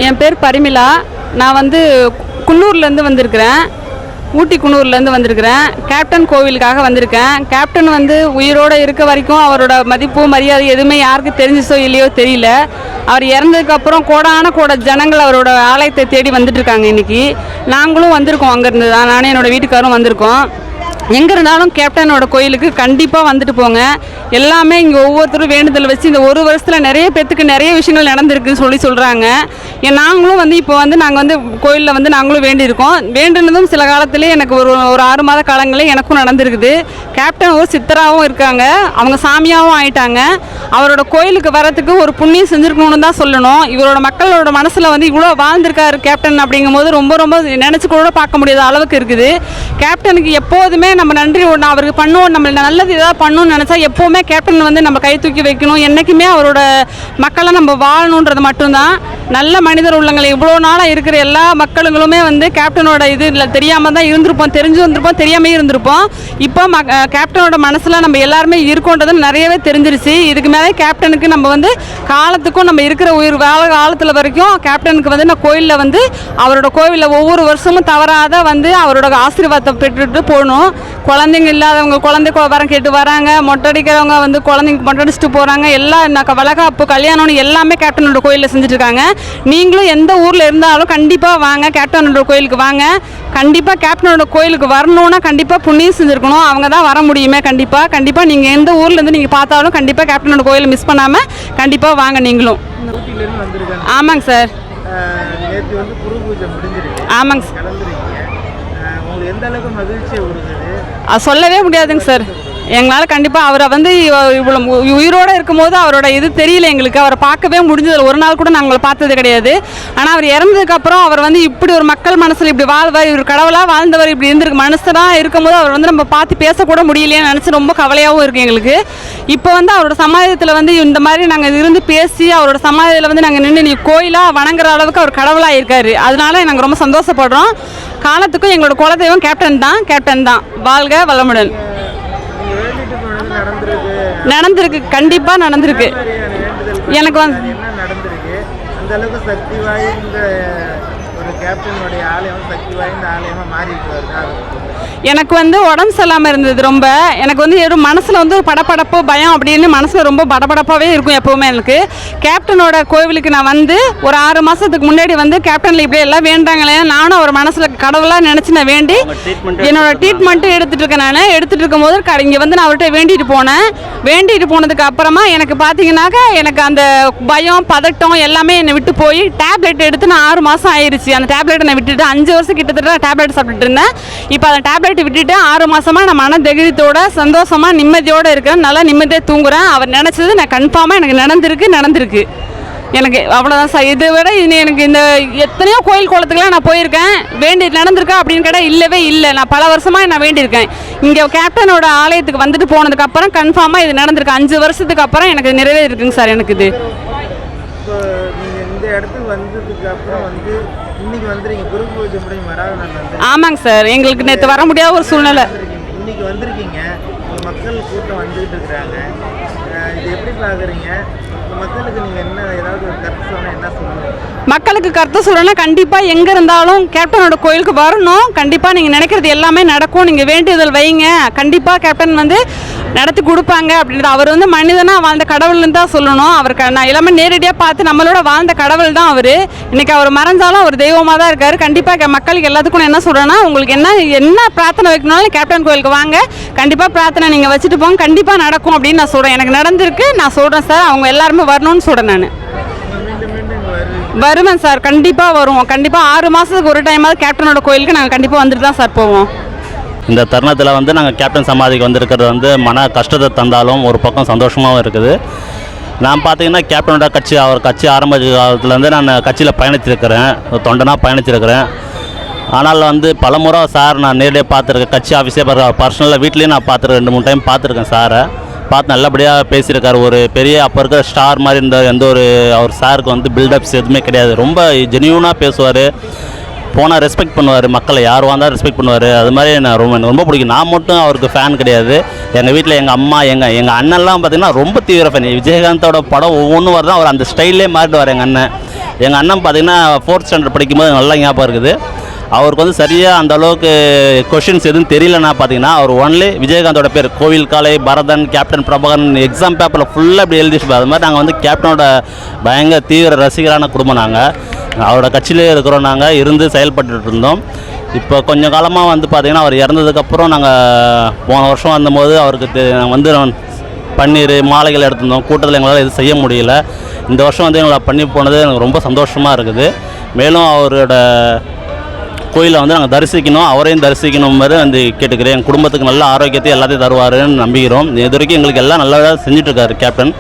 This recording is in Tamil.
என் பேர் பரிமிளா. நான் வந்து குன்னூர்லேருந்து வந்திருக்கிறேன். ஊட்டி குன்னூர்லேருந்து வந்திருக்கிறேன். கேப்டன் கோவிலுக்காக வந்திருக்கேன். கேப்டன் வந்து உயிரோடு இருக்க வரைக்கும் அவரோட மதிப்பு மரியாதை எதுவுமே யாருக்கு தெரிஞ்சிச்சோ இல்லையோ தெரியல. அவர் இறந்ததுக்கப்புறம் கோடான ஜனங்கள் அவரோட ஆலயத்தை தேடி வந்துட்டு இருக்காங்க. இன்றைக்கி நாங்களும் வந்திருக்கோம். அங்கேருந்து தான் நானும் என்னோடய வீட்டுக்காரும் வந்திருக்கோம். எங்கே இருந்தாலும் கேப்டனோட கோயிலுக்கு கண்டிப்பாக வந்துட்டு போங்க. எல்லாமே இங்கே ஒவ்வொருத்தரும் வேண்டுதல் வச்சு இந்த ஒரு வருஷத்தில் நிறைய பேத்துக்கு நிறைய விஷயங்கள் நடந்திருக்குன்னு சொல்கிறாங்க. நாங்களும் வந்து இப்போ வந்து நாங்கள் வந்து கோயிலில் வந்து நாங்களும் வேண்டியிருக்கோம். வேண்டுனதும் சில காலத்திலே எனக்கு ஒரு 6 மாத காலங்களே எனக்கும் நடந்திருக்குது. கேப்டன் ஒரு சித்தராகவும் இருக்காங்க, அவங்க சாமியாகவும் ஆயிட்டாங்க. அவரோட கோயிலுக்கு வரத்துக்கு ஒரு புண்ணியம் செஞ்சுருக்கணும்னு தான் சொல்லணும். இவரோட மக்களோட மனசில் வந்து இவ்வளோ வாழ்ந்திருக்காரு கேப்டன் அப்படிங்கும் போது ரொம்ப நினச்சி கூட பார்க்க முடியாத அளவுக்கு இருக்குது. கேப்டனுக்கு எப்போதுமே நம்ம நன்றி ஒன்று அவருக்கு பண்ணுவோம். நம்ம நல்லது ஏதாவது பண்ணணும்னு நினச்சா எப்போவுமே கேப்டன் வந்து நம்ம கை தூக்கி வைக்கணும். என்றைக்குமே அவரோட மக்களை நம்ம வாழணுன்றது மட்டும்தான். நல்ல மனிதர் உள்ளங்களை இவ்வளோ நாளாக இருக்கிற எல்லா மக்களுங்களுமே வந்து கேப்டனோட இது இல்லை தெரியாமல் தான் இருந்திருப்போம், தெரிஞ்சு வந்திருப்போம், தெரியாமல் இருந்திருப்போம். இப்போ கேப்டனோட மனசில் நம்ம எல்லாருமே இருக்கோன்றது நிறையவே தெரிஞ்சிருச்சு. இதுக்கு மேலே கேப்டனுக்கு நம்ம வந்து காலத்துக்கும் நம்ம இருக்கிற வாழ காலத்தில் வரைக்கும் கேப்டனுக்கு வந்து நான் கோயிலில் வந்து அவரோட கோவிலில் ஒவ்வொரு வருஷமும் தவறாத வந்து அவரோட ஆசீர்வாதத்தை பெற்றுட்டு போகணும். குழந்தைங்க இல்லாதவங்க குழந்தை வரம் கேட்டு வராங்க, மொட்டடிக்கிறவங்க வந்து குழந்தைங்க மொட்டடிச்சிட்டு போகிறாங்க. எல்லாம் வளகாப்பு கல்யாணம்னு எல்லாமே கேப்டனோட கோயிலில் செஞ்சுட்ருக்காங்க. நீங்களும் எந்த ஊரில் இருந்தாலும் கண்டிப்பாக வாங்க, கேப்டனோட கோயிலுக்கு வாங்க. கண்டிப்பாக கேப்டனோட கோயிலுக்கு வரணுன்னா கண்டிப்பாக புண்ணியம் செஞ்சுருக்கணும். அவங்க தான் வர முடியுமே. கண்டிப்பாக நீங்கள் எந்த ஊர்லேருந்து நீங்கள் பார்த்தாலும் கண்டிப்பாக கேப்டனோட கோயிலை மிஸ் பண்ணாமல் கண்டிப்பாக வாங்க நீங்களும். ஆமாங்க சார். ஆமாங்க சார். அது சொல்லவே முடியாதுங்க சார். எங்களால் கண்டிப்பாக அவரை வந்து இவ்வளோ உயிரோடு இருக்கும்போது அவரோட இது தெரியல எங்களுக்கு. அவரை பார்க்கவே முடிஞ்சதில்லை. ஒரு நாள் கூட நாங்கள் பார்த்தது கிடையாது. ஆனால் அவர் இறந்ததுக்கப்புறம் அவர் வந்து இப்படி ஒரு மக்கள் மனசில் இப்படி வாழ்வார், இவர் கடவுளாக வாழ்ந்தவர், இப்படி இருந்திருக்கு மனுஷனாக இருக்கும்போது அவர் வந்து நம்ம பார்த்து பேசக்கூட முடியலையேன்னு நினச்சி ரொம்ப கவலையாகவும் இருக்குது எங்களுக்கு. இப்போ வந்து அவரோட சமாதியத்தில் வந்து இந்த மாதிரி நாங்கள் இருந்து பேசி அவரோட சமாதியில் வந்து நாங்கள் நின்று நீ கோயிலாக வணங்குற அளவுக்கு அவர் கடவுளாக இருக்கார். அதனால நாங்கள் ரொம்ப சந்தோஷப்படுறோம். காலத்துக்கும் எங்களோட குலதெய்வம் கேப்டன் தான். வாழ்க வளமுடன். நடந்திருக்கு, கண்டிப்பாக நடந்திருக்கு. எனக்கு வந்து அந்த அளவுக்கு சக்தி வாய்ந்த ஒரு கேப்டனுடைய ஆலயம் சக்தி வாய்ந்த ஆலயமாக மாறிட்டு வருது. எனக்கு வந்து உடம்பு சரியில்லாமல் இருந்தது. ரொம்ப எனக்கு வந்து ஒரு மனசில் வந்து ஒரு படப்படப்பு பயம் அப்படின்னு மனசில் ரொம்ப படபடப்பாகவே இருக்கும் எப்போவுமே. எனக்கு கேப்டனோட கோவிலுக்கு நான் வந்து ஒரு 6 மாதத்துக்கு முன்னாடி வந்து கேப்டனில் இப்படி எல்லாம் வேண்டாங்களே, நானும் அவர் மனசில் கடவுளாக நினச்சி நான் வேண்டி என்னோடய ட்ரீட்மெண்ட்டு எடுத்துகிட்டு இருக்கேன். நான் எடுத்துகிட்டு இருக்கும்போது இங்கே வந்து நான் அவர்கிட்ட வேண்டிட்டு போனதுக்கு அப்புறமா எனக்கு பார்த்தீங்கன்னாக்கா எனக்கு அந்த பயம் பதட்டம் எல்லாமே என்னை விட்டு போய் டேப்லெட் எடுத்து நான் 6 மாதம் ஆயிடுச்சு. அந்த டேப்லெட்டை நான் விட்டுட்டு 5 வருஷம் கிட்டத்தட்ட டேப்லெட் சாப்பிட்டுட்டு இருந்தேன். இப்போ அந்த டேப்லெட் விட்டுட்டு 6 மாதமாக நான் மன தைரியத்தோட சந்தோஷமாக நிம்மதியோடு இருக்கேன். நல்லா நிம்மதியாக தூங்குறேன். அவர் நினச்சது நான் கன்ஃபார்மாக எனக்கு நடந்திருக்கு. எனக்கு அவ்வளோதான் சார். இதை விட எனக்கு இந்த எத்தனையோ கோயில் குளத்துக்குலாம் நான் போயிருக்கேன். நடந்திருக்கா அப்படின்னு கேட்டால் இல்லவே இல்லை. நான் பல வருஷமாக நான் வேண்டியிருக்கேன். இங்கே கேப்டனோட ஆலயத்துக்கு வந்துட்டு போனதுக்கப்புறம் கன்ஃபார்மாக இது நடந்திருக்கு. 5 வருஷத்துக்கு அப்புறம் எனக்கு நிறைவேறிருக்குங்க சார். எனக்கு இது இந்த இடத்துக்கு வந்ததுக்கு அப்புறம் வந்து இன்னைக்கு வந்துறீங்க குரு பூஜை முடிஞ்சு மறாவது. ஆமாங்க சார். எங்களுக்கு நேற்று வர முடியாத ஒரு சூழ்நிலை. இன்னைக்கு வந்திருக்கீங்க, மக்கள் கூட்டம் வந்துகிட்டு இருக்கிறாங்க. இது எப்படி பார்க்குறீங்க? மக்களுக்கு நீங்கள் என்ன ஏதாவது ஒரு கருத்து சொன்னால் என்ன சொல்லுங்கள்? மக்களுக்கு கருத்து சொல்லணும்னா கண்டிப்பாக எங்கே இருந்தாலும் கேப்டனோட கோயிலுக்கு வரணும். கண்டிப்பாக நீங்கள் நினைக்கிறது எல்லாமே நடக்கும். நீங்கள் வேண்டுதல் வைங்க, கண்டிப்பாக கேப்டன் வந்து நடத்தி கொடுப்பாங்க அப்படின்றது. அவர் வந்து மனிதனாக வாழ்ந்த கடவுள்னு தான் சொல்லணும். அவருக்கு நான் எல்லாமே நேரடியாக பார்த்து நம்மளோட வாழ்ந்த கடவுள் தான் அவர். இன்றைக்கி அவர் மறைஞ்சாலும் அவர் தெய்வமாக தான் இருக்கார். கண்டிப்பாக மக்களுக்கு எல்லாத்துக்கும் என்ன சொல்கிறேன்னா, உங்களுக்கு என்ன பிரார்த்தனை வைக்கணும்னாலும் கேப்டன் கோயிலுக்கு வாங்க. கண்டிப்பாக பிரார்த்தனை நீங்கள் வச்சுட்டு போங்க, கண்டிப்பாக நடக்கும் அப்படின்னு நான் சொல்கிறேன். எனக்கு நடந்திருக்கு, நான் சொல்கிறேன் சார். அவங்க எல்லாருமே வரணும்னு சொல்கிறேன். நான் வருவேன் சார். கண்டிப்பாக வருவோம். கண்டிப்பாக 6 மாதத்துக்கு ஒரு டைமாவது கேப்டனோட கோயிலுக்கு நாங்கள் கண்டிப்பாக வந்துட்டு தான் சார் போவோம். இந்த தருணத்தில் வந்து நாங்கள் கேப்டன் சமாதிக்கு வந்திருக்கிறது வந்து மன கஷ்டத்தை தந்தாலும் ஒரு பக்கம் சந்தோஷமாகவும் இருக்குது. நான் பார்த்தீங்கன்னா கேப்டனோட அவர் கட்சி ஆரம்ப காலத்துலேருந்து நான் கட்சியில் பயணிச்சிருக்கிறேன், தொண்டனாக பயணிச்சிருக்கிறேன். ஆனால் வந்து பலமுறை சார் நான் நேரடியாக பார்த்துருக்கேன். கட்சி ஆஃபீஸே பர்சனலாக வீட்லேயும் நான் பார்த்துருக்கேன், 2-3 டைம் பார்த்துருக்கேன் சாரை. பார்த்து நல்லபடியாக பேசியிருக்காரு. ஒரு பெரிய அப்போ இருக்கிற ஸ்டார் மாதிரி இருந்த எந்த ஒரு அவர் சாருக்கு வந்து பில்டப்ஸ் எதுவுமே கிடையாது. ரொம்ப ஜென்யூனாக பேசுவார், போனால் ரெஸ்பெக்ட் பண்ணுவார், மக்களை யார் வந்தால் ரெஸ்பெக்ட் பண்ணுவார். அது மாதிரி நான் ரொம்ப பிடிக்கும். நான் மட்டும் அவருக்கு ஃபேன் கிடையாது. எங்கள் வீட்டில் எங்கள் அம்மா எங்கள் அண்ணன்லாம் பார்த்திங்கன்னா ரொம்ப தீவிர ஃபேன். விஜயகாந்தோட படம் ஒவ்வொன்றும் வருதான் அவர் அந்த ஸ்டைல்லே மாறிடுவார். எங்கள் அண்ணன் எங்கள் அண்ணன் பார்த்திங்கன்னா 4th ஸ்டாண்டர்ட் படிக்கும்போது நல்லா ஞாபகம் இருக்குது. அவருக்கு வந்து சரியாக அந்த அளவுக்கு கொஷின்ஸ் எதுவும் தெரியலன்னா பார்த்தீங்கன்னா அவர் ஒன்லி விஜயகாந்தோட பேர் கோவில் காலை, பரதன், கேப்டன் பிரபாகரன் எக்ஸாம் பேப்பரில் ஃபுல்லாக இப்படி எழுதிட்டு அது மாதிரி நாங்கள் வந்து கேப்டனோட பயங்கர தீவிர ரசிகரான குடும்பம். நாங்கள் அவரோட கட்சியிலே இருக்கிறோம், நாங்கள் இருந்து செயல்பட்டு இருந்தோம். இப்போ கொஞ்சம் காலமாக வந்து பார்த்திங்கன்னா அவர் இறந்ததுக்கப்புறம் நாங்கள் போன வருஷம் வந்தபோது அவருக்கு வந்து பன்னீர் மாலைகள் எடுத்திருந்தோம். கூட்டத்தில் எங்களால் எதுவும் செய்ய முடியல. இந்த வருஷம் வந்து எங்களை பண்ணி போனது எனக்கு ரொம்ப சந்தோஷமாக இருக்குது. மேலும் அவரோட கோயிலை வந்து நாங்கள் தரிசிக்கணும், அவரையும் தரிசிக்கணும் மாதிரி வந்து கேட்டுக்கிறேன். என் குடும்பத்துக்கு நல்ல ஆரோக்கியத்தை எல்லாத்தையும் தருவாருன்னு நம்புகிறோம். இது வரைக்கும் எங்களுக்கு எல்லாம் நல்லா செஞ்சிட்ருக்காரு கேப்டன்.